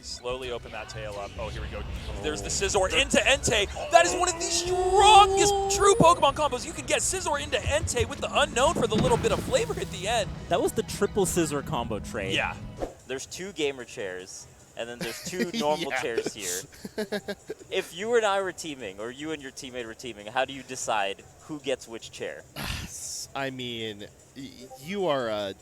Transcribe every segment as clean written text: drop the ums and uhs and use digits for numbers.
Slowly open that tail up. Oh, here we go. There's the Scizor into Entei. That is one of the strongest true Pokemon combos you can get. Scizor into Entei with the unknown for the little bit of flavor at the end. That was the triple Scizor combo trade. Yeah. There's 2 gamer chairs, and then there's 2 normal Yeah. chairs here. If you and I were teaming, or you and your teammate were teaming, how do you decide who gets which chair? I mean, you are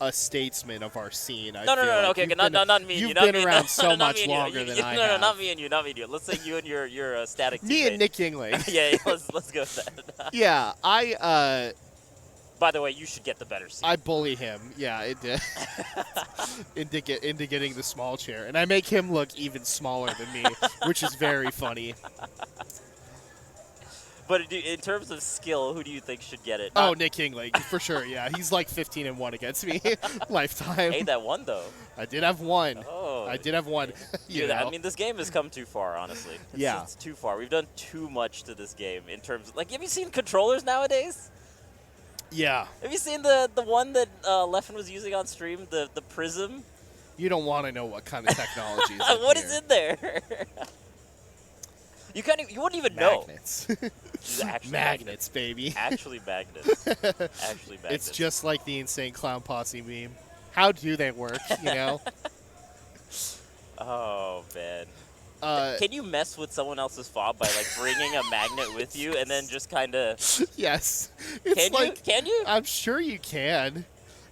a statesman of our scene. No, okay, not me and you. You've Not been me, around so not much me and you. longer than I No, have. not me and you, not me and you. Let's say you and your static teammate. Me and Nick Yingling. Yeah, let's go with that. Yeah, By the way, you should get the better seat. I bully him. Yeah, into getting the small chair, and I make him look even smaller than me, which is very funny. But in terms of skill, who do you think should get it? Oh, Nick Yingling, for sure. Yeah, he's like 15-1 against me, lifetime. Hey, that one though. I did have one. Oh, I did have one. Dude, I mean, this game has come too far, honestly. It's too far. We've done too much to this game in terms of, like, have you seen controllers nowadays? Yeah. Have you seen the one that Leffen was using on stream, the Prism? You don't want to know what kind of technology is in What here. is in there? You wouldn't even Magnets. know. Actually Magnets, baby. Actually magnets. Actually magnets. It's just like the Insane Clown Posse meme. How do they work, you know? Oh, man. Can you mess with someone else's fob by, like, bringing a magnet with you and then just kind of... Yes. It's Can you? I'm sure you can.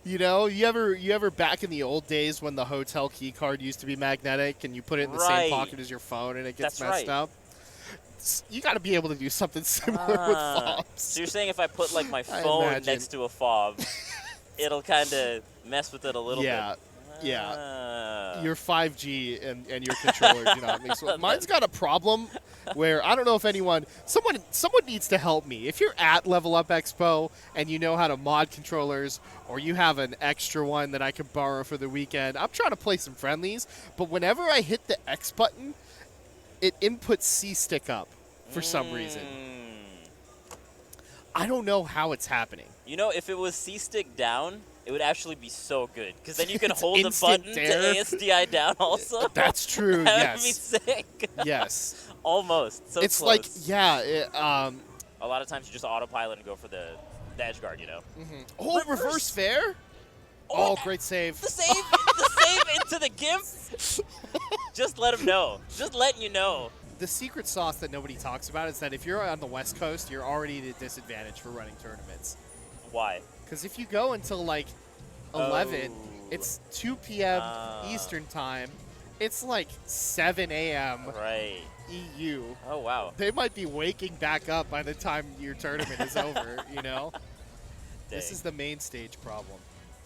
You know, you ever back in the old days when the hotel key card used to be magnetic and you put it in the same pocket as your phone and it gets messed up? You got to be able to do something similar with fobs. So you're saying if I put, like, my phone next to a fob, it'll kind of mess with it a little bit? Yeah. Your 5G and your controller do not mix with. Mine's got a problem where I don't know if someone needs to help me. If you're at LVLUP Expo and you know how to mod controllers, or you have an extra one that I could borrow for the weekend, I'm trying to play some friendlies, but whenever I hit the X button, it inputs C-stick up for some reason. I don't know how it's happening. You know, if it was C-stick down, it would actually be so good, because then you can hold the button to ASDI down also. That's true, That would yes. be sick. Yes. Almost. So it's close. like, a lot of times you just autopilot and go for the edge guard, you know? Oh, reverse fair? Oh, great save. The save into the GIMP. Just let him know. Just letting you know. The secret sauce that nobody talks about is that if you're on the West Coast, you're already at a disadvantage for running tournaments. Why? Because if you go until like 11, it's 2 p.m. Eastern time. It's like 7 a.m. Right. EU. Oh, wow. They might be waking back up by the time your tournament is over, you know? Dang. This is the main stage problem.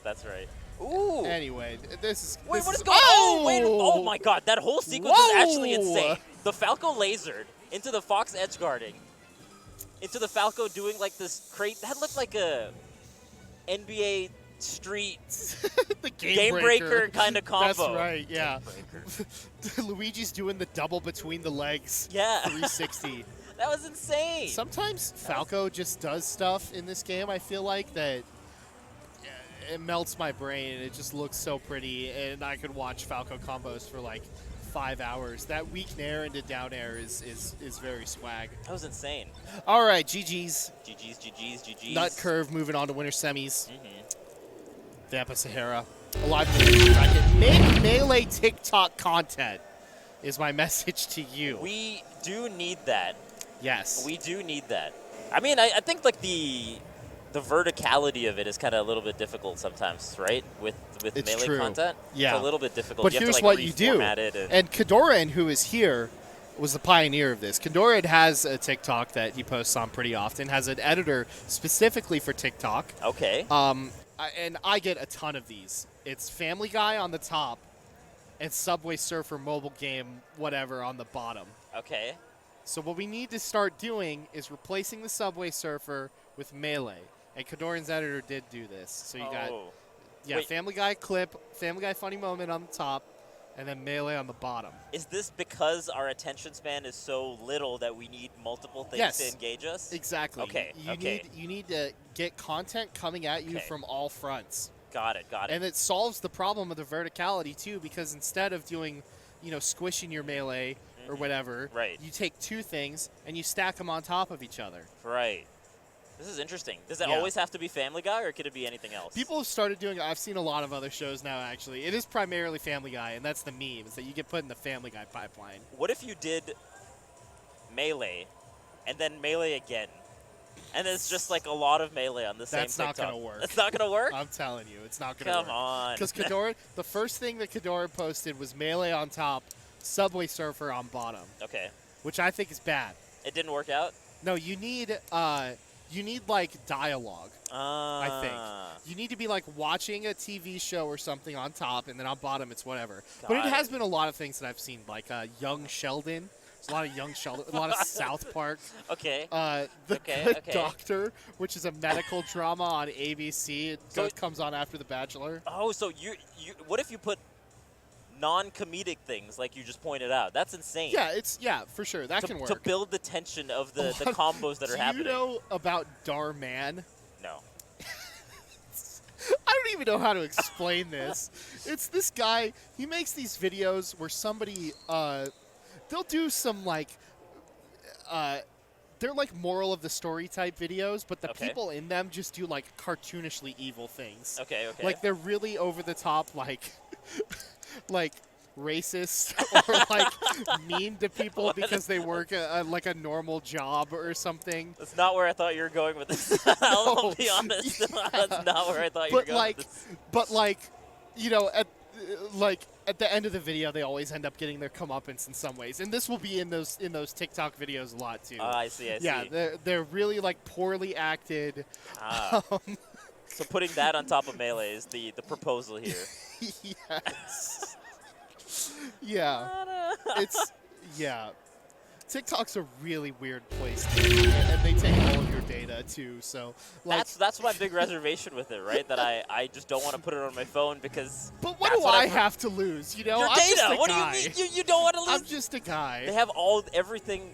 That's right. Ooh. Anyway, this is... Wait, this what is, is going on? Wait, oh my god, that whole sequence is actually Whoa! insane. The Falco lasered into the Fox edge guarding, into the Falco doing like this crate. That looked like a NBA Street the game breaker kind of combo. That's right, yeah. Luigi's doing the double between the legs. Yeah. 360. That was insane. Sometimes Falco just does stuff in this game, I feel like, that it melts my brain. It just looks so pretty, and I could watch Falco combos for like 5 hours. That weak nair into down air is very swag. That was insane. All right, GG's. GG's. Nut Curve moving on to winter semis. Vampa Sahara. Alive in the bracket. Make Melee TikTok content is my message to you. We do need that. Yes. We do need that. I mean, I think like the verticality of it is kind of a little bit difficult sometimes, right? With It's Melee true. content. Yeah. It's a little bit difficult. But you here's have to, like, what you do. and Kadoran, who is here, was the pioneer of this. Kadoran has a TikTok that he posts on pretty often, has an editor specifically for TikTok. Okay. And I get a ton of these. It's Family Guy on the top and Subway Surfer mobile game, whatever, on the bottom. Okay. So what we need to start doing is replacing the Subway Surfer with Melee. And Kadoran's editor did do this. So you got Wait. Family Guy clip, Family Guy funny moment on the top, and then Melee on the bottom. Is this because our attention span is so little that we need multiple things to engage us? Exactly. Okay. You need to get content coming at you from all fronts. Got it. And it solves the problem of the verticality too, because instead of doing, squishing your melee or whatever, Right. you take two things and you stack them on top of each other. Right. This is interesting. Does it Yeah. always have to be Family Guy, or could it be anything else? People have started doing. I've seen a lot of other shows now. Actually, it is primarily Family Guy, and that's the meme. Is that you get put in the Family Guy pipeline. What if you did Melee, and then Melee again? And it's just like a lot of Melee on the same That's not TikTok. gonna work. It's not gonna work? I'm telling you, it's not gonna work. Come on. Because Kadora, the first thing that Kadora posted was Melee on top, Subway Surfer on bottom, Okay. which I think is bad. It didn't work out? No, you need like dialogue. I think you need to be like watching a TV show or something on top, and then on bottom it's whatever. But it Got has it. been a lot of things that I've seen, like Young Sheldon. There's a lot of Young Sheldon, a lot of South Park. Okay. The Okay, Good okay. Doctor, which is a medical drama on ABC. It So- comes on after The Bachelor. Oh, so you what if you put non-comedic things like you just pointed out? That's insane. Yeah, for sure. That can work. To build the tension of the combos that are happening. Do you know about Darman? No. I don't even know how to explain this. It's this guy. He makes these videos where somebody, they'll do some like, they're like moral of the story type videos, but the Okay. people in them just do like cartoonishly evil things. Okay. Like they're really over the top, like, like racist or like mean to people because they work like a normal job or something. That's not where I thought you were going with this. I'll be honest. That's not where I thought you were But going like, with this. but like, at the end of the video, they always end up getting their comeuppance in some ways, and this will be in those TikTok videos a lot too. I see. I see. Yeah, they're really like poorly acted. So putting that on top of Melee is the proposal here. Yes. Yeah. Yeah. TikTok's a really weird place, and they take all of your data too. So like, That's my big reservation with it, right? That I just don't want to put it on my phone because. but what that's do I I've heard. have to lose? You know, Your I'm just data. a What guy. do you mean? You don't want to lose? I'm just a guy. They have everything.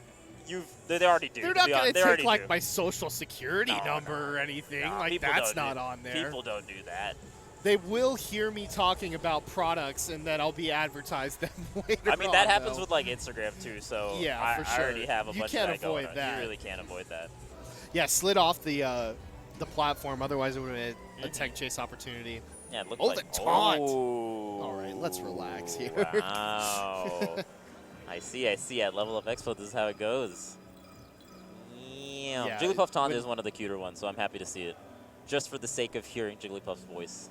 They already do. They're not to be going honest. to They already take like do. my social security No, number or anything. No, like people that's don't not do- on there. People don't do that. They will hear me talking about products, and then I'll be advertised them later. I mean, that on, happens though. with like Instagram too. So Yeah, I, for I already sure. have a You bunch can't of that going avoid on. that. You really can't avoid that. Yeah, slid off the platform. Otherwise, it would have been a tech chase opportunity. Yeah, it looked Oh, like the taunt. Oh. All right, let's relax here. Wow. I see. At Level Up Expo, this is how it goes. Yeah, Jigglypuff taunt when- is one of the cuter ones, so I'm happy to see it. Just for the sake of hearing Jigglypuff's voice.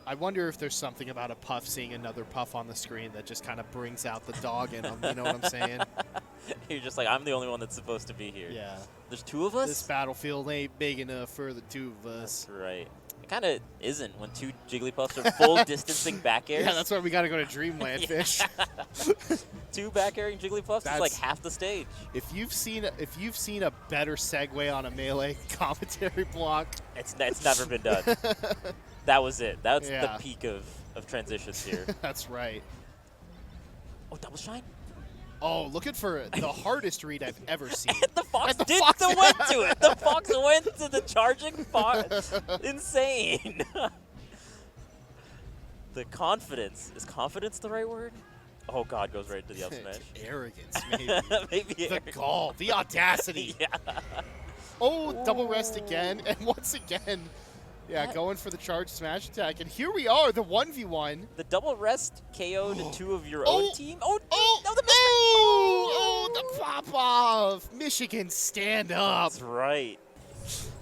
I wonder if there's something about a Puff seeing another Puff on the screen that just kind of brings out the dog in him. You know what I'm saying? You're just like, I'm the only one that's supposed to be here. Yeah. There's two of us? This battlefield ain't big enough for the two of us. That's right. It kind of isn't when two Jigglypuffs are full distancing back airs. Yeah, that's why we got to go to Dreamland Fish. Two back airing Jigglypuffs is like That's- half the stage. If you've seen a better segue on a Melee commentary block, It's never been done. That was it. That's Yeah. the peak of transitions here. that's right. Oh, double shine? Oh, looking for the hardest read I've ever seen. The Fox And the did Fox- went to it. The Fox went to the charging Fox. Insane. The confidence. Is confidence the right word? Oh, God, goes right to the up smash. Arrogance, maybe. Maybe The arrogant. gall, the audacity. Yeah. Oh, double rest again, and once again, yeah, going for the charge smash attack. And here we are, the 1v1. The double rest KO'd two of your Oh. own team. Oh, Oh, no, the the pop-off. Michigan, stand up. That's right.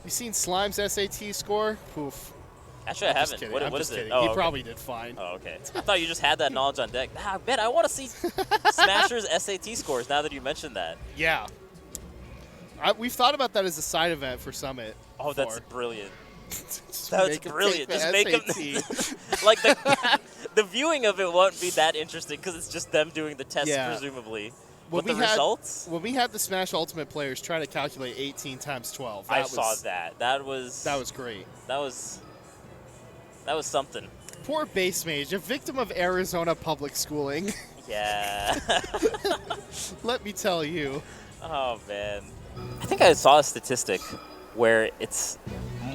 You seen Slime's SAT score? Poof. Actually, I I'm just haven't. kidding. What I'm is just it? kidding. Oh, He okay. probably did fine. Oh, okay. I thought you just had that knowledge on deck. Ah, man, I want to see Smasher's SAT scores now that you mentioned that. Yeah. We've thought about that as a side event for Summit. Oh, that's before. brilliant. Just That's make 'em brilliant. take Just the make them SAT. like the viewing of it won't be that interesting because it's just them doing the test, Yeah. presumably. When But the we had- results, When we had the Smash Ultimate players try to calculate 18 times 12, I saw that. That was great. that was something. Poor base mage, a victim of Arizona public schooling. Yeah. Let me tell you. Oh man. I think I saw a statistic where it's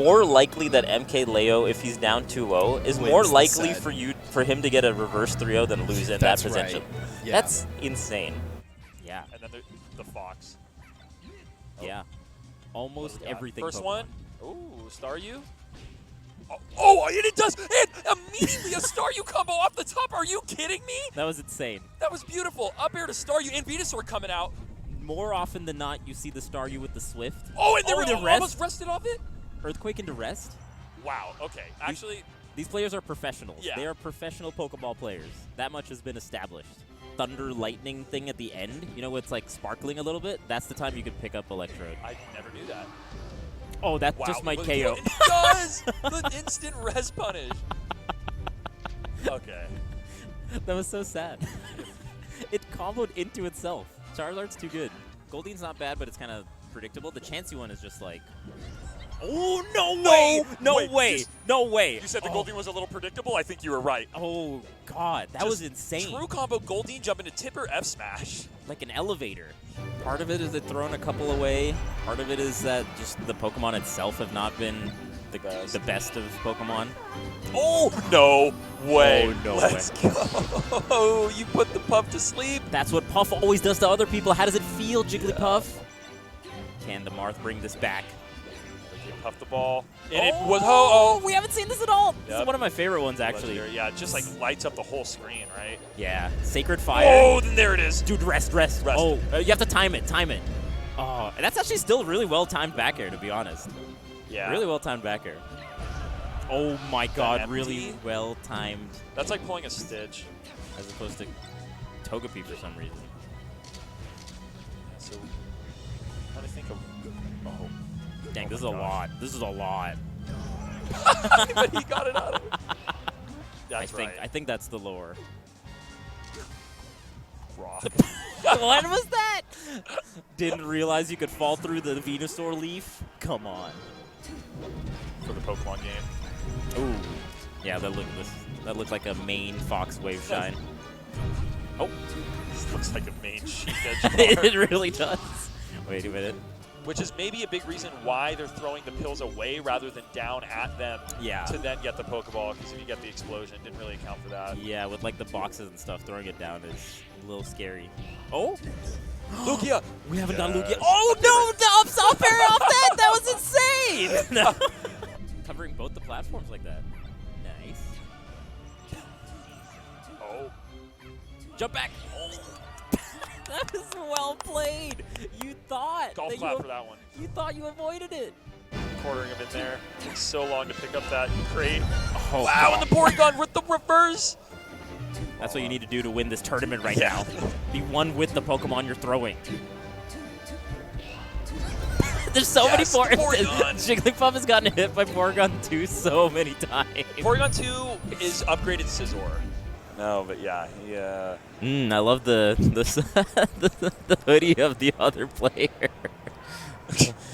more likely that MK Leo, if he's down 2-0, is Wins more the likely set. for him to get a reverse 3-0 than lose in That's that position. right. Yeah. That's insane. Yeah. And then the Fox. Yeah. Almost What do we got? everything. First Pokemon. one. Ooh, Staryu. Oh, and it does. And immediately a Staryu combo off the top. Are you kidding me? That was insane. That was beautiful. Up air to Staryu and Venusaur coming out. More often than not, you see the Staryu with the Swift. Oh, and they were the almost rest. rested off it? Earthquake into rest. Wow, okay. Actually, These players are professionals. Yeah. They are professional Pokeball players. That much has been established. Thunder lightning thing at the end, you know, it's like sparkling a little bit. That's the time you can pick up Electrode. I never knew that. Oh, that Wow. just might Look, KO. It does! The instant res punish. Okay. That was so sad. It comboed into itself. Charizard's too good. Goldine's not bad, but it's kind of predictable. The Chansey one is just like, oh, no way! No wait, way! you No way! You said the Goldeen was a little predictable. I think you were right. Oh, God. That was insane. True combo Goldeen jump into Tipper F smash. Like an elevator. Part of it is it thrown a couple away. Part of it is that just the Pokemon itself have not been the best of Pokemon. Oh, no way. Oh, no Let's go. You put the Puff to sleep. That's what Puff always does to other people. How does it feel, Jigglypuff? Can the Marth bring this back? You puff the ball. And it was ho-oh. We haven't seen this at all. This is Yep. one of my favorite ones, actually. Legendary. Yeah, it just like lights up the whole screen, right? Yeah. Sacred Fire. Oh, then there it is. Dude, rest. Rest. Oh, you have to time it. Oh, and that's actually still really well-timed back air, to be honest. Yeah. Really well-timed back air. Oh, my God. empty? Really well-timed, That's like pulling a Stitch. as opposed to Togepi for some reason. So, trying to think of. Oh. Dang, Oh this is my a gosh. lot. This is a lot. But he got it out of it. That's I think that's the lore. Rock. What was that? Didn't realize you could fall through the Venusaur leaf? Come on. For the Pokemon game. Ooh. Yeah, that looked like a main Fox Wave Shine. Oh. This looks like a main sheep edge. It really does. Wait a minute. Which is maybe a big reason why they're throwing the pills away rather than down at them Yeah. to then get the Pokeball, because if you get the explosion, didn't really account for that. Yeah, with like the boxes and stuff, throwing it down is a little scary. Oh? Lugia! We haven't done Yes. Lugia. Oh no! The up air off that! That was insane! Covering both the platforms like that. Nice. Oh. Jump back! Oh. That was well played. You thought Golf that clap for that one. You thought you avoided it. Quartering him in there. Takes so long to pick up that crate. Oh, Wow, and the Porygon with the reverse! That's what you need to do to win this tournament right now. Be one with the Pokemon you're throwing. There's so many Yes, the Porygon. Jigglypuff has gotten hit by Porygon 2 so many times. Porygon 2 is upgraded Scizor. No, but yeah, I love the hoodie of the other player.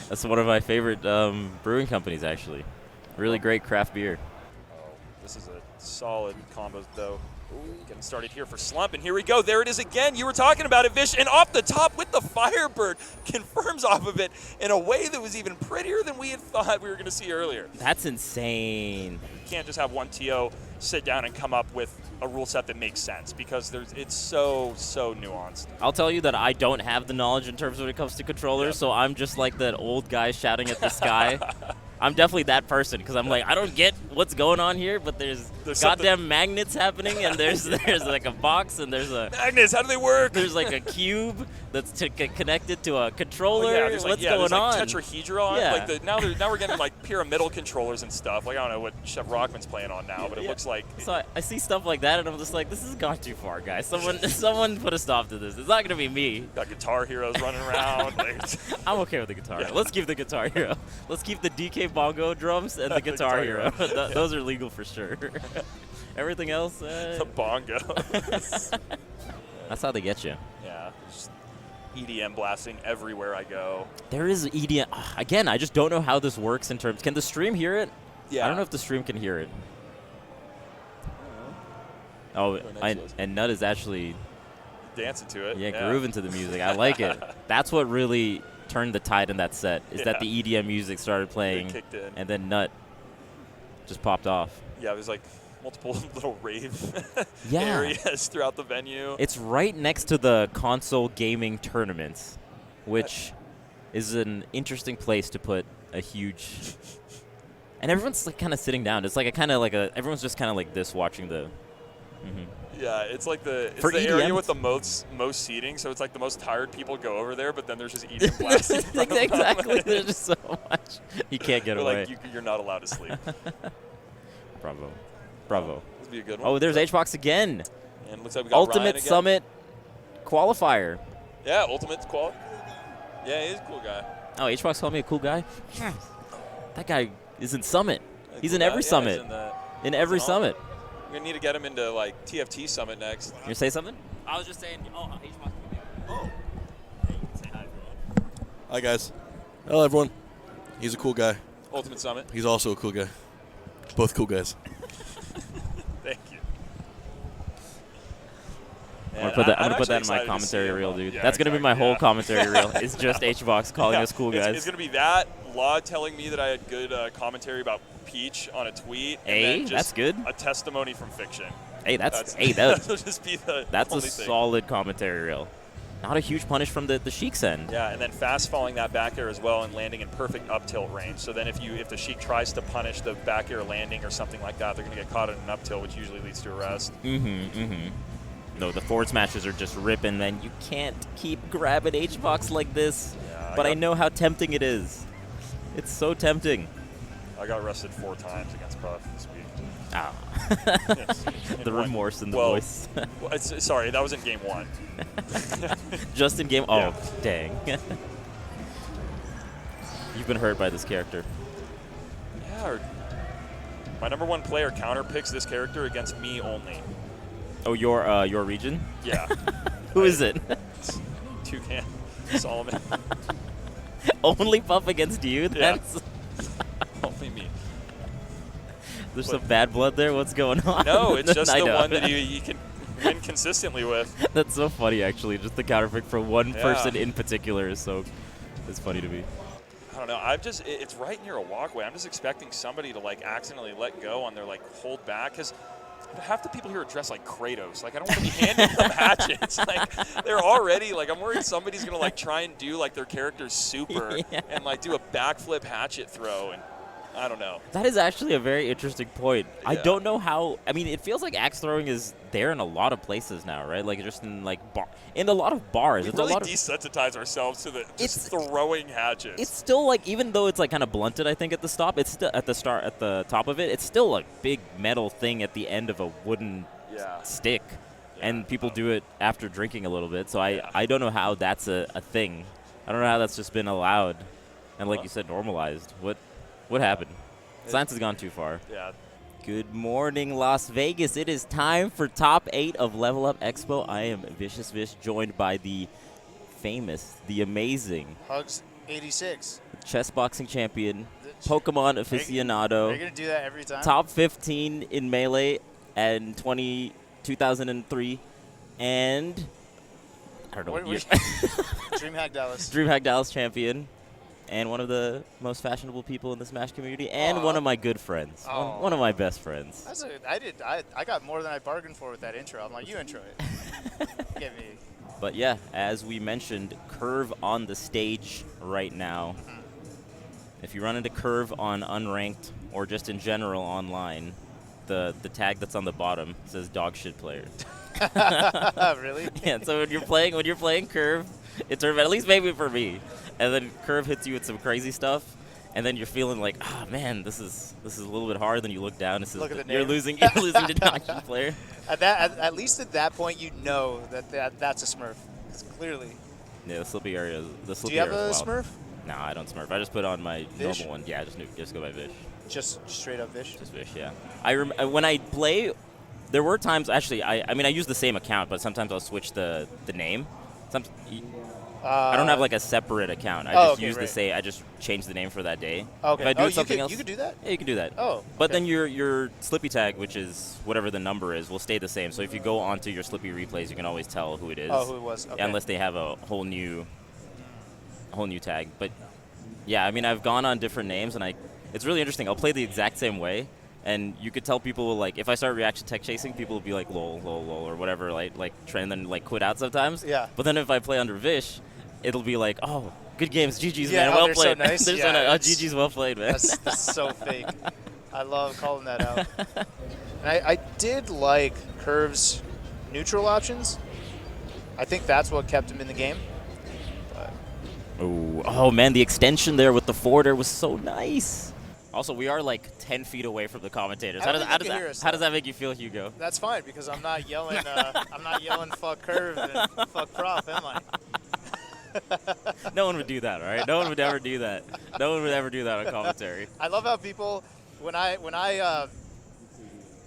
That's one of my favorite brewing companies, actually. Really great craft beer. Oh, this is a solid combo, though. Ooh, getting started here for Slump, and here we go. There it is again. You were talking about it, Vish, and off the top with the Firebird. Confirms off of it in a way that was even prettier than we had thought we were going to see earlier. That's insane. You can't just have one TO sit down and come up with a rule set that makes sense, because it's so nuanced. I'll tell you that I don't have the knowledge in terms when it comes to controllers, so I'm just like that old guy shouting at the sky. I'm definitely that person, because I'm like, I don't get what's going on here, but there's goddamn magnets happening, and there's like a box, and there's a Magnets, how do they work? there's like a cube that's connected to a controller. Oh, yeah, there's what's like, going there's on? like tetrahedron. Yeah. Like now we're getting like pyramidal controllers and stuff. Like I don't know what Chef Rockman's playing on now, but it looks like So I see stuff like that, and I'm just like, this has gone too far, guys. Someone put a stop to this. It's not gonna be me. got Guitar Heroes running around. Like, I'm okay with the Guitar Hero. Yeah. Let's keep the Guitar Hero. Let's keep the DK Bongo drums and the Guitar Hero. Those are legal for sure. Everything else, the bongo. that's how they get you. Yeah, just EDM blasting everywhere I go. There is EDM. Again, I just don't know how this works in terms. Can the stream hear it? Yeah. I don't know if the stream can hear it. Oh, and Nut is actually Dancing to it. grooving to the music. I like it. That's what really turned the tide in that set is that the EDM music started playing, kicked in. and then Nut just popped off. Yeah, there's like multiple little rave Yeah. areas throughout the venue. It's right next to the console gaming tournaments, which is an interesting place to put a huge. And everyone's like kind of sitting down. It's like everyone's just kind of like this watching the. Yeah, it's like the For area EDM? with the most seating, so it's like the most tired people go over there, but then there's just EDM blasting. in front of them. Exactly. There's just so much. You can't get They're away. like, you're not allowed to sleep. Bravo. This would be a good one. Oh, there's HBox again. And looks like we got Ryan Ultimate again. Summit qualifier. Yeah, Ultimate qual. Yeah, he's a cool guy. Oh, HBox called me a cool guy? That guy is in Summit. He's in Cool every guy. summit. Yeah, In every all. summit. We're gonna need to get him into like TFT Summit next. You say something? I was just saying, HBox. Oh. Say hi, everyone. Hi, guys. Hello, everyone. He's a cool guy. Ultimate Summit. He's also a cool guy. Both cool guys. Thank you. I'm gonna put that in my commentary reel, dude. Yeah, That's gonna be my exactly, whole yeah. commentary reel. It's just HBox calling us cool guys. It's gonna be that, Law telling me that I had good commentary about Peach on a tweet. And Hey, then just that's good. A testimony from fiction. Hey, That'll just be the that's a only thing. solid commentary reel. Not a huge punish from the Sheik's end. Yeah, and then fast falling that back air as well and landing in perfect up tilt range. So then if the Sheik tries to punish the back air landing or something like that, they're going to get caught in an up tilt, which usually leads to arrest. No, the forward smashes are just ripping, man. You can't keep grabbing HBox like this. Yeah, But I know how tempting it is. It's so tempting. I got arrested 4 times against Puff this week. Ah. Yes, The in one- remorse in the well, voice. well, sorry, that was in game 1. Just in game. Oh, Yeah. dang. You've been hurt by this character. Yeah, my number 1 player counter picks this character against me only. Oh, your region? Yeah. Who is it? Toucan. Solomon. Only Puff against you? Yeah. That's Only me. There's some bad blood there. What's going on? No, it's just I the know. one that you can win consistently with. That's so funny, actually. Just the counter pick for one Yeah. person in particular is so. It's funny to me. I don't know. It's right near a walkway. I'm just expecting somebody to like accidentally let go on their like hold back because half the people here are dressed like Kratos. Like I don't want to be handing them hatchets. Like they're already like I'm worried somebody's gonna like try and do like their character's super Yeah. and like do a backflip hatchet throw and I don't know. That is actually a very interesting point. I Yeah. don't know how. I mean, it feels like axe throwing is there in a lot of places now, right? Like just in like in a lot of bars. We It's really a lot of. desensitize ourselves to the just It's- throwing hatchets. It's still like, even though it's like kind of blunted, I think at the stop, it's still at the top of it. It's still a big metal thing at the end of a wooden yeah. stick, and Yeah. people do it after drinking a little bit. So Yeah. I don't know how that's a thing. I don't know how that's just been allowed, and like Well. you said, normalized. What happened? Science has gone too far. Yeah. Good morning, Las Vegas. It is time for Top 8 of Level Up Expo. I am Vicious Vish, joined by the famous, the amazing Hugs 86. chess boxing champion, Pokemon aficionado, Are you going to do that every time? top 15 in Melee and 2003, and I don't know what year. DreamHack Dallas. DreamHack Dallas champion, and one of the most fashionable people in the Smash community, and one of my good friends, Aw. one of my best friends. I got more than I bargained for with that intro. I'm like, you intro it. Get me. But yeah, as we mentioned, Curve on the stage right now. If you run into Curve on Unranked or just in general online, the tag that's on the bottom says dog shit player. Really? Yeah, so when you're playing Curve, it's at least maybe for me. And then Curve hits you with some crazy stuff, and then you're feeling like, man, this is a little bit hard. Then you look down, and Look at the you're name. losing to dog shit player. At least at that point, you know that's a Smurf. 'Cause clearly. Yeah, the slippy area. Do you have a Smurf? No, I don't Smurf. I just put on my Vish? normal one. Yeah, just go by Vish. Just straight up Vish? Just Vish, yeah. When I play, there were times actually. I mean, I use the same account, but sometimes I'll switch the name. I don't have like a separate account. I just use the right. same. I just change the name for that day. Okay. If I do you something could, else, you could do that? yeah, you can do that. Oh. But okay. then your Slippy tag, which is whatever the number is, will stay the same. So if you go onto your Slippy replays, you can always tell who it is. Oh, who it was. Okay. Unless they have a whole new whole new tag. But yeah, I mean, I've gone on different names, and it's really interesting. I'll play the exact same way, and you could tell people, like, if I start reaction tech chasing, people will be like, lol, lol, lol, or whatever, like try and then like quit out sometimes. Yeah. But then if I play under Vish, it'll be like, oh, good games, GG's, Yeah, man, oh, well they're so played. nice. They're Yeah, so nice. Oh, it's- GG's, well played, man. That's so fake. I love calling that out. And I did like Curve's neutral options. I think that's what kept him in the game. But Oh man, the extension there with the forwarder was so nice. Also, we are like 10 feet away from the commentators. I don't think you can hear us, how does that make you feel, Hugo? that's fine because I'm not yelling. I'm not yelling fuck Curve and fuck Prof, am I? No one would do that, all right? No one would ever do that. No one would ever do that on commentary. I love how people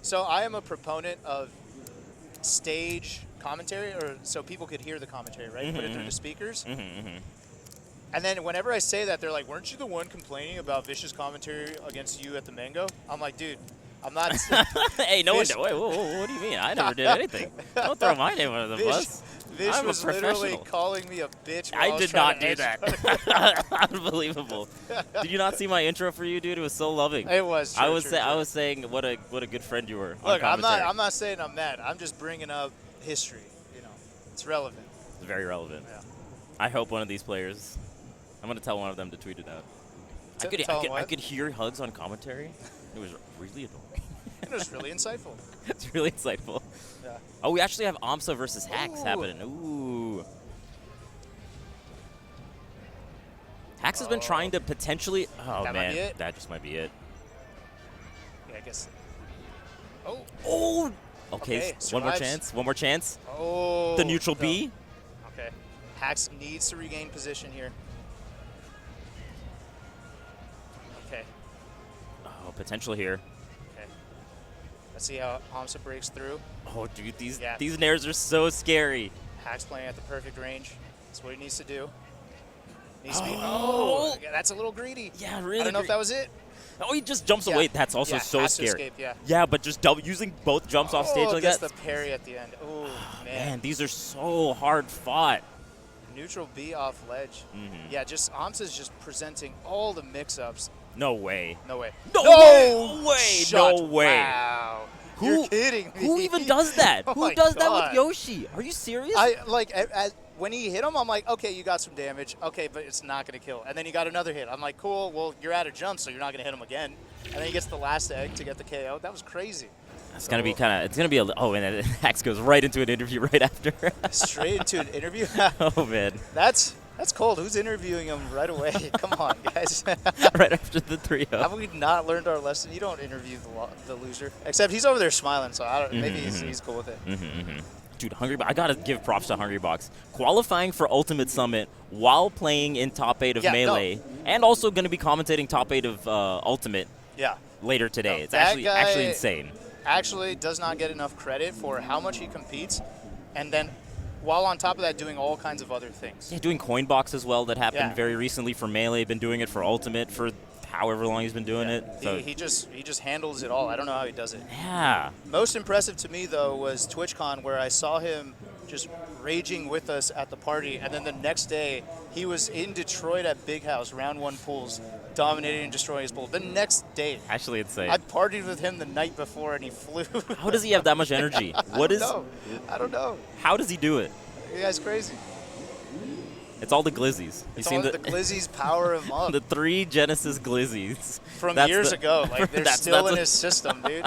so I am a proponent of stage commentary, or so people could hear the commentary, right? Put it through the speakers. And then whenever I say that, they're like, "Weren't you the one complaining about Vicious commentary against you at the Mango?" I'm like, "Dude, I'm not." Hey, no one. Vish- Wait, what do you mean? I never did anything. Don't throw my name under the bus. Vish I'm a was literally professional. calling me a bitch. While I was did trying not to do edge- that. Unbelievable. Did you not see my intro for you, dude? It was so loving. It was. True, I was true, I true. was saying what a good friend you were. on Look, commentary. I'm not saying I'm mad. I'm just bringing up history. You know, it's relevant. It's very relevant. Yeah. I hope one of these players. I'm gonna tell one of them to tweet it out. Tell 'em I what? could hear Hugs on commentary. It was really annoying. It was really insightful. It's really insightful. Yeah. Oh, we actually have Amsa versus Hacks Ooh. happening. Ooh. Hacks has been trying to potentially. Oh That might man, be it. that just might be it. Yeah, I guess. Oh. Oh. Okay, Okay, one more survives. chance. One more chance. Oh. The neutral no. B. Okay. Hacks needs to regain position here. Okay. Oh, potential here. Okay. Let's see how Amsa breaks through. Oh, dude, these Yeah. nairs are so scary. Hacks playing at the perfect range. That's what he needs to do. Needs to be. Oh. Oh. Yeah, that's a little greedy. Yeah, really. I don't know if that was it. Oh, he just jumps Yeah. away. That's also Yeah, so has to scary. escape, yeah. Yeah, but just using both jumps off stage like gets that. the parry at the end. Oh, man. Man, these are so hard fought. Neutral B off ledge. Yeah, just Amsa's just presenting all the mix-ups. No way. No way. No way. Shut. No way. Wow. Who- You're kidding me. Who even does that? Oh Who my does that God. with Yoshi? Are you serious? I like when he hit him, I'm like, okay, you got some damage. Okay, but it's not gonna kill. And then he got another hit. I'm like, cool. Well, you're out of jump, so you're not gonna hit him again. And then he gets the last egg to get the KO. That was crazy. It's gonna be kind of. It's gonna be a. Oh, and then Hax goes right into an interview right after. Straight into an interview. Oh man. That's cold. Who's interviewing him right away? Come on, guys. Right after the 3-0. Have we not learned our lesson? You don't interview the loser. Except he's over there smiling, so I don't, maybe he's cool with it. Dude, Hungrybox. I gotta give props to Hungrybox. Qualifying for Ultimate Summit while playing in top 8 of Yeah, Melee, and also gonna be commentating top 8 of Ultimate Yeah. later today. No, It's that actually guy- insane. Actually does not get enough credit for how much he competes, and then while on top of that doing all kinds of other things. Yeah, doing Coinbox as well. That happened Yeah. very recently for Melee. Been doing it for Ultimate for however long he's been doing it. So He just handles it all. I don't know how he does it. yeah. Most impressive to me though was TwitchCon, where I saw him just raging with us at the party, and then the next day he was in Detroit at Big House round 1 pools, dominating and destroying his pool. The next day, Actually insane. I partied with him the night before, and he flew. How does he have that much energy? What is? I don't know. How does he do it? The guy's crazy. It's all the glizzies. You It's seen all the glizzies power him up the 3 Genesis glizzies from That's years the- ago. Like they're that's- still that's in a- his system, dude.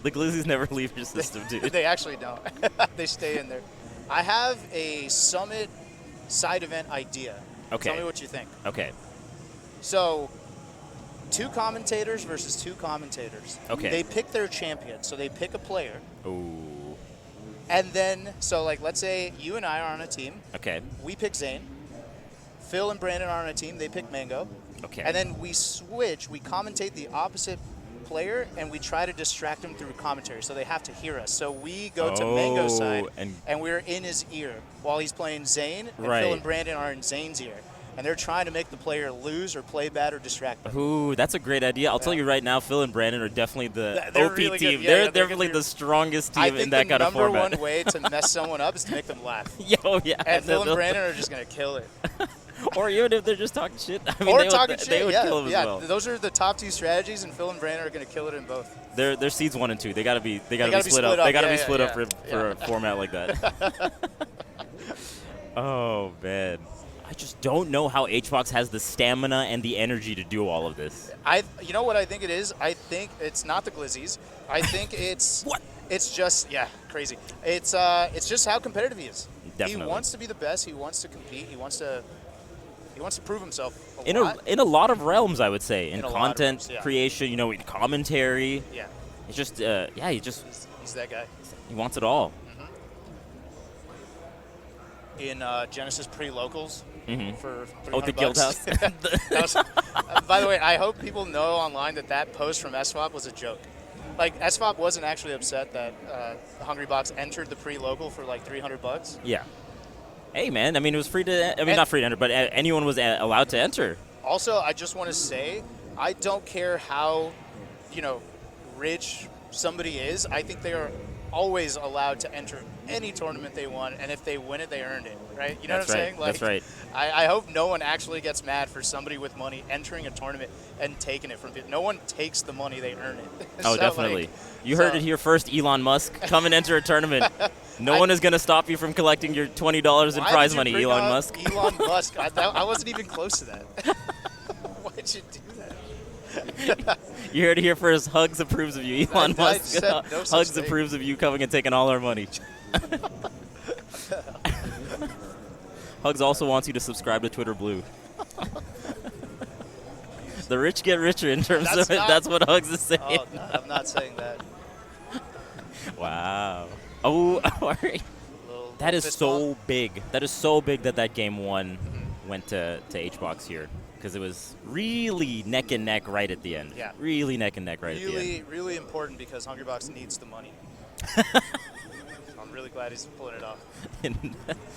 The glizzies never leave your system, dude. They actually don't. They stay in there. I have a Summit side event idea. Okay. Tell me what you think. Okay. So, 2 commentators versus 2 commentators. Okay. They pick their champion. So they pick a player. Ooh. And then, so like, let's say you and I are on a team. Okay. We pick Zane. Phil and Brandon are on a team. They pick Mango. Okay. And then we switch. We commentate the opposite player, and we try to distract him through commentary, so they have to hear us. So we go to Mango's side, and we're in his ear while he's playing Zane, and Right. Phil and Brandon are in Zane's ear. And they're trying to make the player lose or play bad or distract them. Ooh, that's a great idea. I'll tell you right now, Phil and Brandon are definitely the They're OP really good. team. Yeah, they're yeah, they're definitely gonna be- the strongest I team think in that the kind of number format. one way to mess someone up is to make them laugh. Yo, yeah. And Phil and they'll- Brandon are just going to kill it. Or even if they're just talking shit. I mean, Or they talking would, shit. they would yeah, kill him yeah. as well. Those are the top 2 strategies, and Phil and Brandon are going to kill it in both. They're seeds 1 and 2. They gotta be split gotta up. be They gotta be yeah, split yeah, up for a format like that. Oh man, I just don't know how HBox has the stamina and the energy to do all of this. You know what I think it is? I think it's not the glizzies. I think it's What? It's just crazy. It's just how competitive he is. Definitely. He wants to be the best. He wants to compete. He wants to prove himself a In lot. a lot of realms, I would say, in In a lot of content realms, yeah. creation, you know, in commentary. Yeah, It's just he's that guy. he wants it all. In Genesis pre-locals for Oh, the guild house. That was- by the way, I hope people know online that post from SSWAP was a joke. Like, SSWAP wasn't actually upset that Hungrybox entered the pre-local for like $300. Yeah. Hey man, I mean it was free to. I mean And- not free to enter, but anyone was allowed to enter. Also, I just want to say, I don't care how, rich somebody is. I think they are always allowed to enter any tournament they want, and if they win it, they earned it, right? You know That's what I'm right, saying? Like, that's right. I hope no one actually gets mad for somebody with money entering a tournament and taking it from people. No one takes the money, they earn it. Oh, So, definitely. like, You heard so- it here first, Elon Musk. Come and enter a tournament. No one is going to stop you from collecting your $20 in Why prize did you money, bring Elon up Musk. Elon Musk. I wasn't even close to that. Why'd you do that? You heard it here first. Hugs approves of you, Elon I Musk. said no such Hugs thing. approves of you coming and taking all our money. Hugs also wants you to subscribe to Twitter Blue. The rich get richer in terms That's of it. not- That's what Hugs is saying. Oh, I'm not saying that. Wow. Oh, all right. Little That is fist so bump. big. That is so big that game 1 went to HBox here because it was really neck and neck right at the end. Yeah. Really neck and neck right at the end. Really, really important because Hungrybox needs the money. I'm really glad he's pulling it off.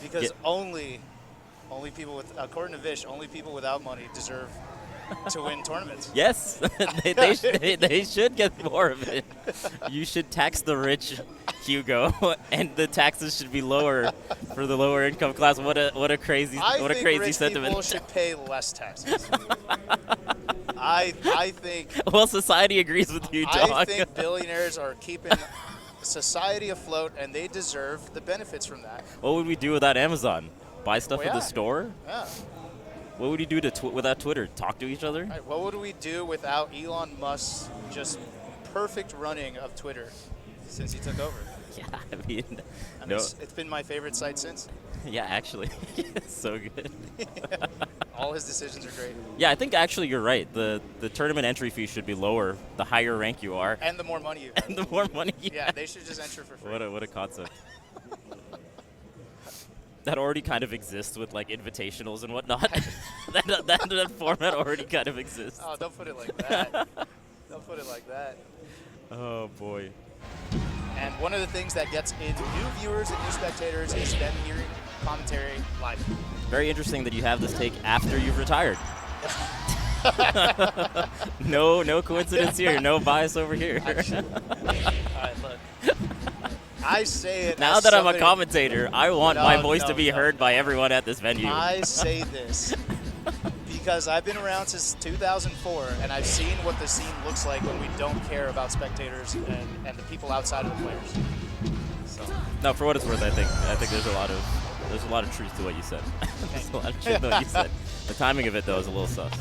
Because Yeah. only people with, according to Vish, only people without money deserve to win tournaments. Yes, they should get more of it. You should tax the rich, Hugo, and the taxes should be lower for the lower income class. What a crazy I think crazy rich sentiment. people should pay less taxes. I think Well, society agrees with you, dog. I think billionaires are keeping society afloat, and they deserve the benefits from that. What would we do without Amazon? Buy stuff Well, at the yeah. store? Yeah. What would you do without Twitter? Talk to each other? All right, what would we do without Elon Musk's just perfect running of Twitter since he took over? Yeah, I mean, I mean, no. it's been my favorite site since. Yeah, actually, it's so good. All his decisions are great. Yeah, I think actually you're right. The tournament entry fee should be lower the higher rank you are, And the more money you have. and the more money you Yeah, have. they should just enter for free. What a concept. That already kind of exists with like invitationals and whatnot. that format already kind of exists. Oh, don't put it like that. Don't put it like that. Oh boy. And one of the things that gets in new viewers and new spectators is them hearing commentary live. Very interesting that you have this take after you've retired. No coincidence here. No bias over here. All right, look. I say it Now as that I'm a somebody- commentator, I want my No, voice to no, be no, heard by no. everyone at this venue. I say this because I've been around since 2004, and I've seen what the scene looks like when we don't care about spectators and the people outside of the players. So, No, for what it's worth, I think there's a lot of truth to what you said. There's a lot of truth to what you said. The timing of it though is a little sus.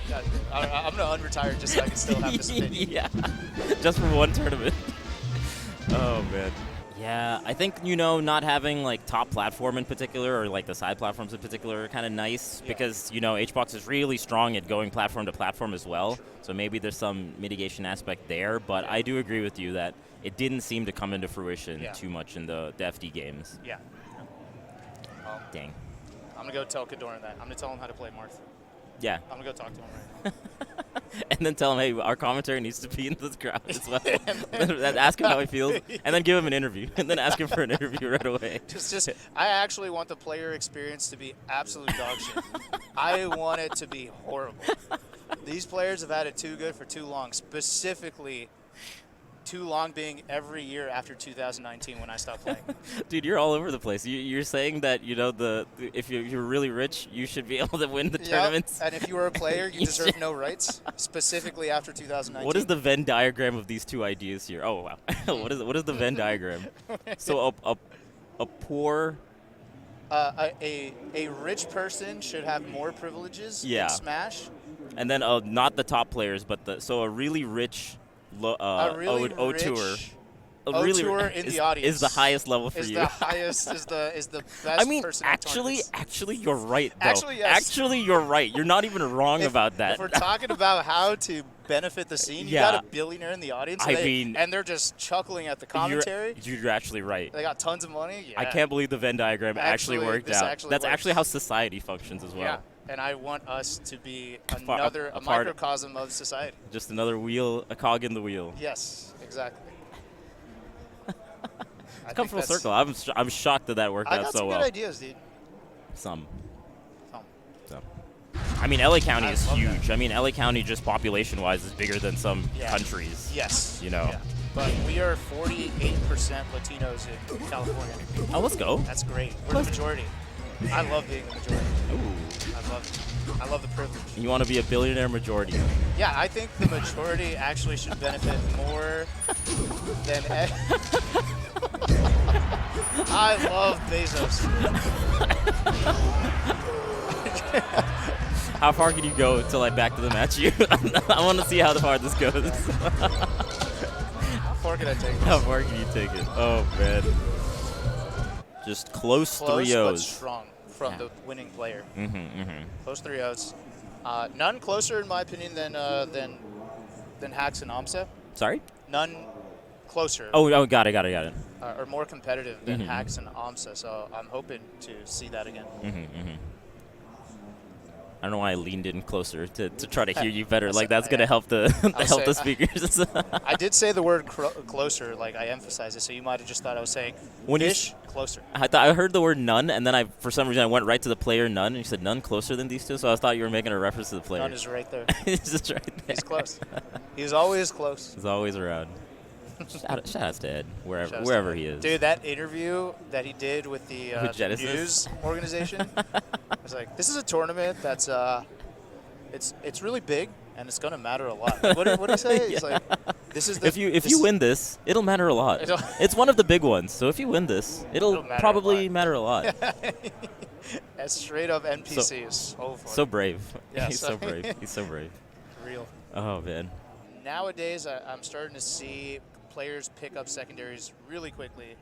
God, I'm going to unretire just so I can still have this opinion. Yeah, just for one tournament. Oh man. Yeah, I think not having like top platform in particular or like the side platforms in particular are kind of nice because HBox is really strong at going platform to platform as well. So maybe there's some mitigation aspect there, but I do agree with you that it didn't seem to come into fruition too much in the FD games. Yeah. Well, Dang. I'm going to go tell Kadoran that. I'm going to tell him how to play Marth. Yeah. I'm going to go talk to him right now. And then tell him, hey, our commentary needs to be in this crowd as well. Ask him how he feels, and then give him an interview, and then ask him for an interview right away. Just, I actually want the player experience to be absolute dog shit. I want it to be horrible. These players have had it too good for too long, specifically too long being every year after 2019 when I stopped playing. Dude, you're all over the place. You're saying that, you know, if you're really rich, you should be able to win the tournaments. And if you were a player, you deserve no rights, specifically after 2019. What is the Venn diagram of these two ideas here? Oh, wow. What is the Venn diagram? So a poor... a rich person should have more privileges in Smash. And then not the top players, but a really rich O-Tour. O-Tour in the audience is the highest level for is you. The highest is the best. I mean, person actually, you're right. Though. Actually, yes. Actually, you're right. You're not even wrong about that. If we're talking about how to benefit the scene, you got a billionaire in the audience. And they're just chuckling at the commentary. You're actually right. They got tons of money. Yeah. I can't believe the Venn diagram actually worked out. That's actually how society functions as well. Yeah. And I want us to be a microcosm of society. Just another wheel, a cog in the wheel. Yes, exactly. It's come full circle. I'm shocked that worked out so well. I got some good ideas, dude. Some. I mean, LA County is huge. That. I mean, LA County just population-wise is bigger than some countries. Yes. You know. Yeah. But we are 48% Latinos in California. Oh, let's go. That's great. We're the majority. I love being the majority. Ooh. I love the privilege. You want to be a billionaire majority? Yeah, I think the majority actually should benefit more than. I love Bezos. How far can you go till I back to the match you? I want to see how far this goes. How far can I take this? How far can you take it? Oh, man. Just close 3-0s. But strong from the winning player. Mm-hmm. Close 3-0s. None closer, in my opinion, than Hacks and Amsa. Sorry? None closer. Oh, got it. Or more competitive than Hacks and Amsa, so I'm hoping to see that again. I don't know why I leaned in closer to try to hear you better. Like, that's going to help the speakers. I did say the word closer, like I emphasized it, so you might have just thought I was saying closer. I heard the word none, and then for some reason I went right to the player none, and you said none closer than these two, so I thought you were making a reference to the player. None is right there. He's just right there. He's close. He's always close. He's always around. Shout out to Ed, wherever he is. Dude, that interview that he did with the news organization, I was like, this is a tournament that's it's really big and it's gonna matter a lot. What did he say? He's like, this is the if you win this, it'll matter a lot. It's one of the big ones, so if you win this, it'll probably matter a lot. That's straight up NPC is so fun. So brave. Yeah, He's so brave. He's so brave. Real. Oh man. Nowadays, I'm starting to see players pick up secondaries really quickly,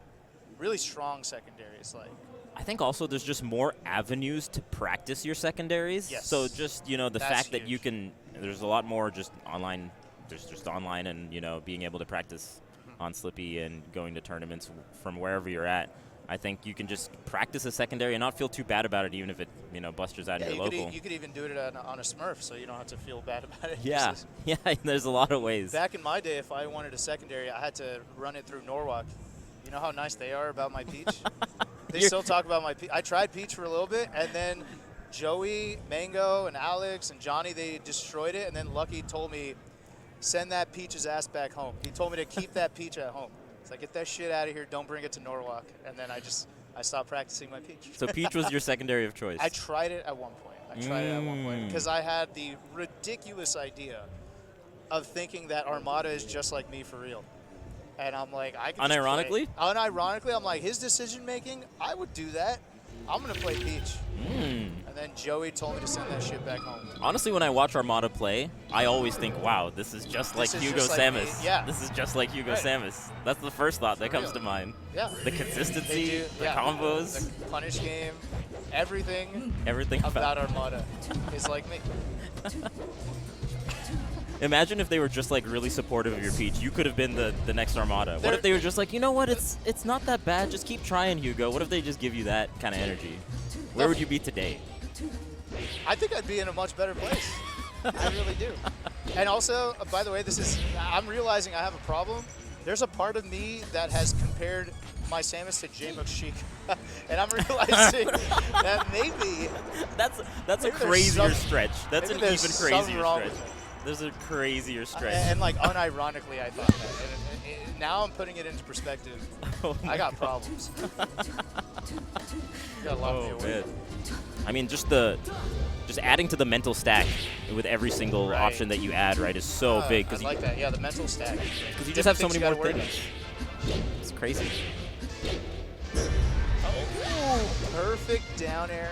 really strong secondaries. Like, I think also there's just more avenues to practice your secondaries. Yes. So just, you know, the That's fact that huge. you can, there's a lot more just online, there's just online and, you know, being able to practice on Slippy and going to tournaments from wherever you're at. I think you can just practice a secondary and not feel too bad about it, even if it, you know, busters out in your local. You could even do it on a Smurf, so you don't have to feel bad about it. Yeah, yeah. There's a lot of ways. Back in my day, if I wanted a secondary, I had to run it through Norwalk. You know how nice they are about my Peach? They still talk about my Peach. I tried Peach for a little bit, and then Joey, Mango, and Alex, and Johnny, they destroyed it, and then Lucky told me, send that Peach's ass back home. He told me to keep that Peach at home. It's like, get that shit out of here. Don't bring it to Norwalk. And then I stopped practicing my Peach. So Peach was your secondary of choice? I tried it at one point. Because I had the ridiculous idea of thinking that Armada is just like me for real. And I'm like, I can Unironically? Unironically, I'm like, his decision making, I would do that. I'm going to play Peach. And then Joey told me to send that shit back home. Honestly, when I watch Armada play, I always think, wow, this is just like Hugo Samus. Yeah. This is just like Hugo Samus. That's the first thought that comes to mind. Yeah. The consistency, the combos. The punish game, everything about Armada is like me. Imagine if they were just like really supportive of your Peach. You could have been the next Armada. What if they were just like, you know what, it's not that bad. Just keep trying, Hugo. What if they just give you that kind of energy? Where would you be today? I think I'd be in a much better place. I really do. And also, by the way, I'm realizing I have a problem. There's a part of me that has compared my Samus to J-Mook Sheik. And I'm realizing that maybe that's a crazier stretch. That's an even crazier stretch. With There's a crazier stretch. And like unironically, I thought that. And now I'm putting it into perspective. Oh I got problems. You gotta lock me away. Man. I mean, just adding to the mental stack with every single Right. option that you add, right, is so big I because like that. Yeah, the mental stack. you just have so many more things. It's crazy. Perfect down air.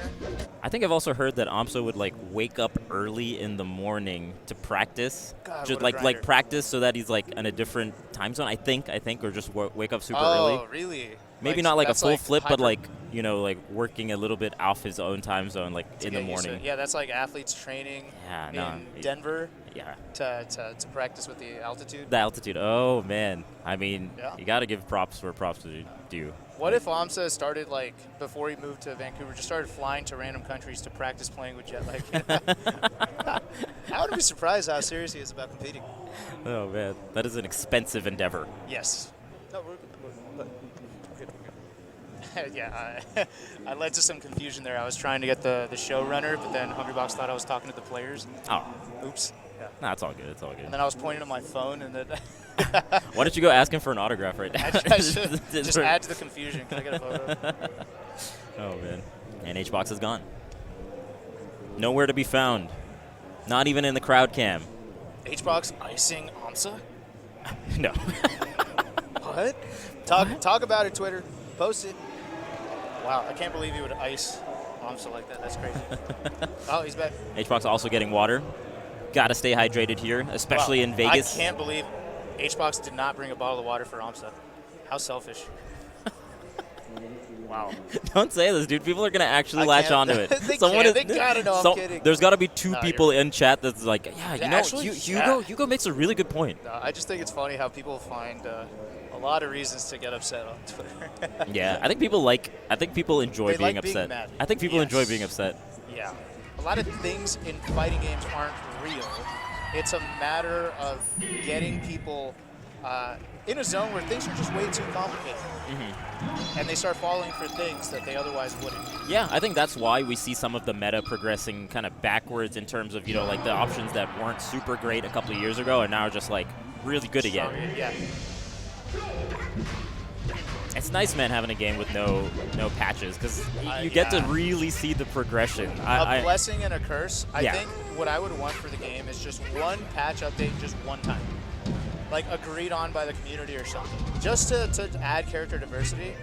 I think I've also heard that Amsa would like wake up early in the morning to practice, God, just what a like grinder. practice so that he's like in a different time zone. I think, or just wake up super Oh, early. really? Maybe not like a that's full flip, but hyper- like like working a little bit off his own time zone, like to in the get used to morning. it. Yeah, that's like athletes training Yeah, in no. Denver Yeah. to practice with the altitude. The altitude. Oh man. I mean, Yeah. you got to give props where props are due. What if Amsa started, like, before he moved to Vancouver, just started flying to random countries to practice playing with jet lag? I wouldn't be surprised how serious he is about competing. Oh man, that is an expensive endeavor. Yes. No, we're good. Yeah, I led to some confusion there. I was trying to get the showrunner, but then Hungrybox thought I was talking to the players. Oh, Oops. Yeah. nah, it's all good. It's all good. And then I was pointing to my phone, and then Why don't you go ask him for an autograph right now? I should just add to the confusion. Can I get a photo? Oh man, and HBox is gone. Nowhere to be found. Not even in the crowd cam. HBox icing Amsa? No. What? Talk about it, Twitter. Post it. Wow, I can't believe you would ice Amsa like that. That's crazy. Oh, he's back. HBox also getting water. Got to stay hydrated here, especially Wow, in Vegas. I can't believe HBox did not bring a bottle of water for Amsa. How selfish. Wow. Don't say this, dude. People are gonna actually I latch can't- onto it. They can't. They gotta know I'm kidding. There's got to be two No, people you're- in chat that's like, yeah, you know, actually, Hugo makes a really good point. No, I just think it's funny how people find a lot of reasons to get upset on Twitter. Yeah, I think people enjoy They being like being upset. mad. I think people Yes. enjoy being upset. Yeah. A lot of things in fighting games aren't real. It's a matter of getting people in a zone where things are just way too complicated. And they start falling for things that they otherwise wouldn't. Yeah, I think that's why we see some of the meta progressing kind of backwards in terms of, like the options that weren't super great a couple of years ago and now are just like really good again. Yeah. It's nice, man, having a game with no patches because you get yeah. to really see the progression. A blessing and a curse. I Yeah. think what I would want for the game is just one patch update just one time. Like agreed on by the community or something. Just to add character diversity.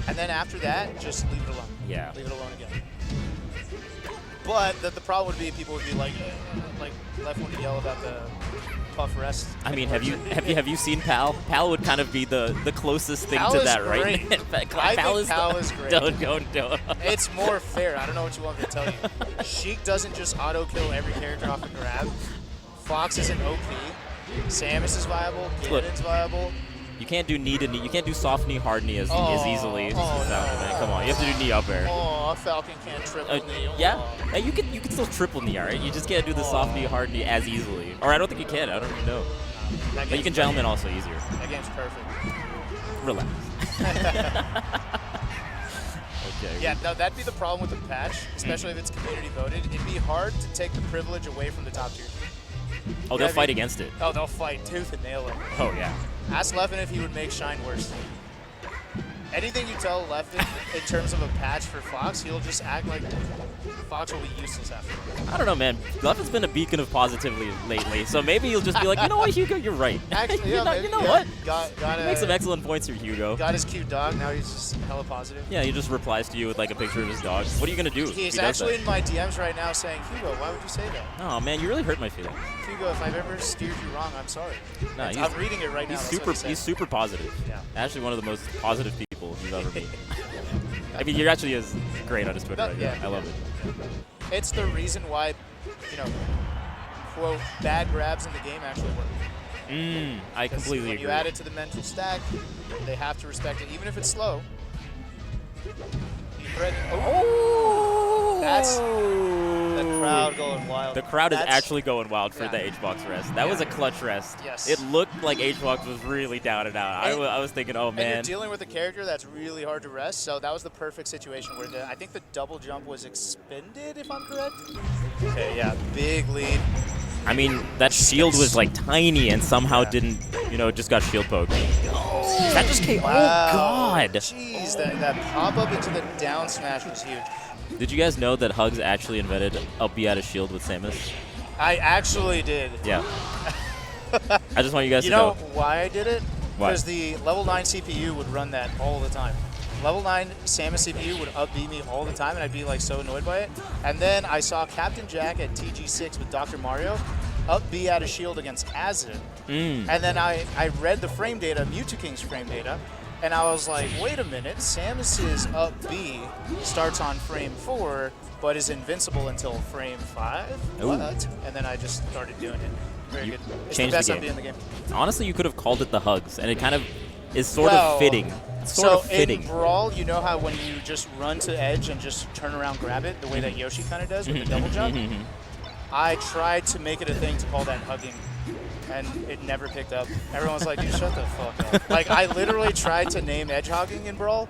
And then after that, just leave it alone. Yeah. Leave it alone again. But the problem would be people would be like left want to yell about the puff rest. I mean, have you seen Pal? Pal would kind of be the closest thing Pal to is that, right? great. I think Pal is great. Don't. It's more fair. I don't know what you want me to tell you. Sheik doesn't just auto kill every character off a grab. Fox isn't OP. Samus is viable. Look. Ganon's viable. You can't do knee to knee. You can't do soft knee, hard knee as easily. Oh, No, man, come on, you have to do knee up air. Oh, a Falcon can't triple knee. Yeah, Oh. Hey, you can still triple knee, all right? You just can't do the soft knee, hard knee as easily. Or I don't think you can. I don't even know. That But you game's can gentleman also easier. That game's perfect. Relax. Okay. Yeah, no, that'd be the problem with the patch, especially if it's community voted. It'd be hard to take the privilege away from the top tier. Oh, they'll Yeah, fight against it. Oh, they'll fight tooth and nail it. Oh yeah. Ask Leffen if he would make Shine worse. Anything you tell Leffen in terms of a patch for Fox, he'll just act like Fox will be useless after. I don't know, man. Leffen's been a beacon of positivity lately, so maybe he'll just be like, you know what, Hugo, you're right. Actually, you yeah, know, maybe, you know yeah. what? Got You make some excellent points here, Hugo. got his cute dog. Now he's just hella positive. Yeah, he just replies to you with like a picture of his dog. What are you gonna do? if He's he does actually that? in my DMs right now saying, Hugo, why would you say that? Oh man, you really hurt my feelings. Hugo, if I've ever steered you wrong, I'm sorry. No, I'm reading it right now. He's that's what he he's said. super positive. Yeah. Actually, one of the most positive people you've ever met. I mean, he actually is great on his Twitter. No, Right yeah. now. I love it. It's the reason why, quote, bad grabs in the game actually work. I 'Cause completely when agree. you add it to the mental stack, they have to respect it, even if it's slow. You threaten. Oh, that's the crowd going wild. The crowd is That's- actually going wild for yeah. the HBox rest. That was a clutch rest. Yes. It looked like HBox was really down and out. And- I was thinking, oh And you're man. dealing with a character that's really hard to rest, so that was the perfect situation where I think the double jump was expended, if I'm correct. Okay, yeah, big lead. I mean, that shield was like tiny and somehow didn't, just got shield poked. That just came. Wow. Oh God! Jeez, that pop up into the down smash was huge. Did you guys know that Hugs actually invented up B out of shield with Samus? I actually did. Yeah. I just want you guys You to know why I did it? Why? Because the level 9 CPU would run that all the time. Level 9 Samus CPU would up B me all the time, and I'd be like so annoyed by it. And then I saw Captain Jack at TG6 with Dr. Mario up B out of shield against Azin. And then I read the frame data, Mewtwo King's frame data, and I was like, wait a minute, Samus's up B starts on frame 4, but is invincible until frame 5? What? And then I just started doing it. Very good. It's the changed the best game. up B in the game. Honestly, you could have called it the Hugs, and it kind of is sort of fitting. It's sort of fitting. In Brawl, you know how when you just run to edge and just turn around, grab it, the way that Yoshi kind of does with the double jump? I tried to make it a thing to call that hugging, and it never picked up. Everyone's like, dude, shut the fuck up. Like, I literally tried to name edge hogging in Brawl,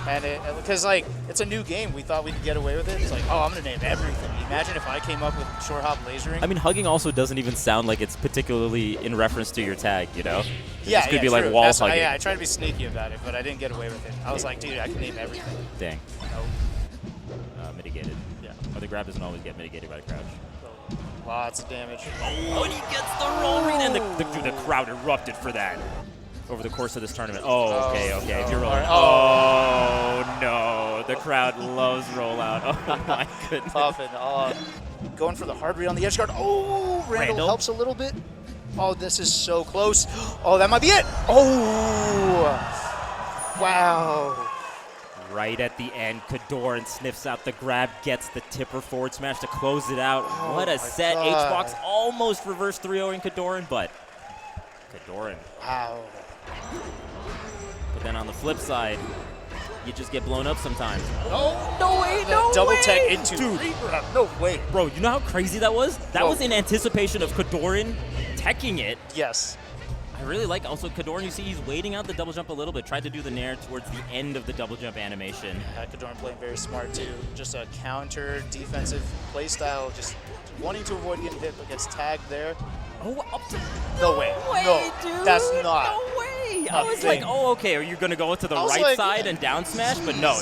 and because, like, it's a new game. We thought we could get away with it. It's like, oh, I'm going to name everything. Imagine if I came up with short hop lasering. I mean, hugging also doesn't even sound like it's particularly in reference to your tag, It yeah, could be true. like wall That's hugging. Yeah, I tried to be sneaky about it, but I didn't get away with it. I was like, dude, I can name everything. Dang. Nope. Mitigated. Yeah. Or the grab doesn't always get mitigated by the crouch. Lots of damage. Oh, and he gets the roll read, and the crowd erupted for that over the course of this tournament. Oh, okay. If you're rolling. Oh, no. The crowd loves rollout. Oh, my goodness. Puffin. Going for the hard read on the edge guard. Oh, Randall helps a little bit. Oh, this is so close. Oh, that might be it. Oh, wow. Right at the end, Kadoran sniffs out the grab, gets the tipper forward smash to close it out. What a set. God. H-Box almost reverse 3-0ing Kadoran, but Kadoran. Wow. But then on the flip side, you just get blown up sometimes. Oh, no way, no double way. tech into Dude. No way. Bro, you know how crazy that was? That was in anticipation of Kadoran teching it. Yes. I really like also Kadoran. You see he's waiting out the double jump a little bit. Tried to do the nair towards the end of the double jump animation. Kadoran playing very smart too. Just a counter defensive play style. Just wanting to avoid getting hit, but gets tagged there. Oh, up to No way. way, dude. That's not. No way. I was like, oh, okay. Are you going to go to the right side and down smash? But no.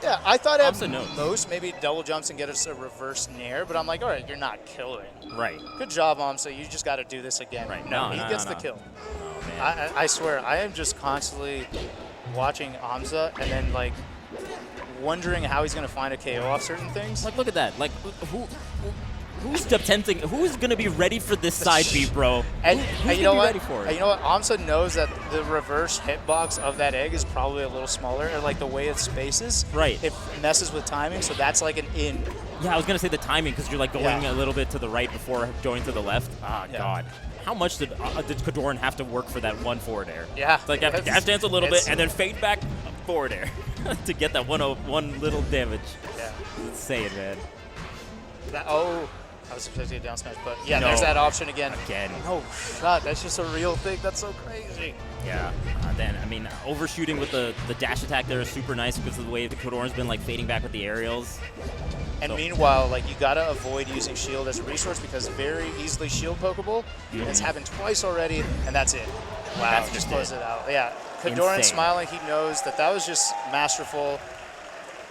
Yeah, I thought at Amsa knows. most maybe double jumps and get us a reverse nair, but I'm like, all right, you're not killing. Right. Good job, Amsa. You just got to do this again. Right. No, No, he no, gets no, the kill. Oh, man. I swear, I am just constantly watching Amsa and then like wondering how he's going to find a KO off certain things. Like, look at that. Like, who's attempting? Who's going to be ready for this side beat, bro? And, Who's you know gonna be what? ready for it? You know what? Amsa knows that the reverse hitbox of that egg is probably a little smaller, or like the way it spaces. Right. It messes with timing, so that's like an in. Yeah, I was going to say the timing because you're like going a little bit to the right before going to the left. Ah, Yeah. God. How much did Kadoran have to work for that one forward air? Yeah. It's like you have to dash dance a little bit and then fade back forward air to get that one little damage. Yeah. Insane, man. I was expecting a down smash, but yeah, No. there's that option again. Again. Oh, God, that's just a real thing. That's so crazy. Yeah. Then, I mean, overshooting with the dash attack there is super nice because of the way the Kadoran's been like fading back with the aerials. And meanwhile, like, you gotta avoid using shield as a resource because very easily shield pokeable. It's happened twice already, and that's it. Wow, That's just just close it. it out. Yeah, Kadoran Insane. smiling. He knows that was just masterful.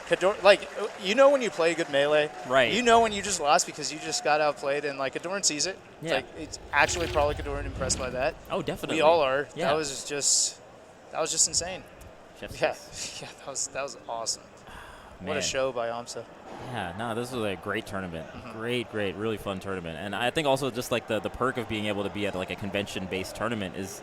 Kadoran, like, you know when you play good melee, Right. You know when you just lost because you just got outplayed, and like Kadoran sees it. It's Yeah. like it's actually probably Kadoran impressed by that. Oh, definitely. We all are. Yeah. That was just insane. Chef's Yeah, kiss. yeah, that was awesome. What a Man. show by Amsa. Yeah, no, this was a great tournament. Mm-hmm. Great, really fun tournament. And I think also just like the perk of being able to be at like a convention-based tournament is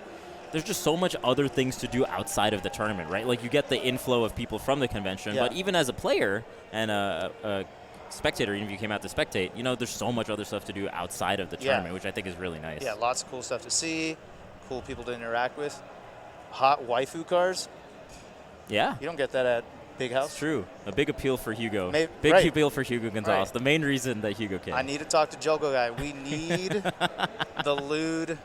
there's just so much other things to do outside of the tournament, right? Like you get the inflow of people from the convention, Yeah. but even as a player and a spectator, even if you came out to spectate, there's so much other stuff to do outside of the Yeah. tournament, which I think is really nice. Yeah, lots of cool stuff to see, cool people to interact with. Hot waifu cars. Yeah. You don't get that at Big House. It's true. A big appeal for Hugo. Big right. appeal for Hugo Gonzalez. Right. The main reason that Hugo came. I need to talk to Jelgo guy. We need the lewd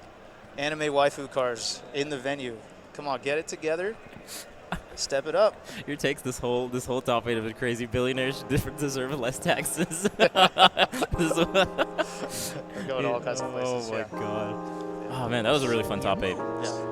anime waifu cars in the venue. Come on, get it together. Step it up. Your takes this whole topic have been crazy. Billionaires deserve less taxes. go to all kinds of places. Oh my yeah. god. Oh man, that was a really fun top 8. Yeah.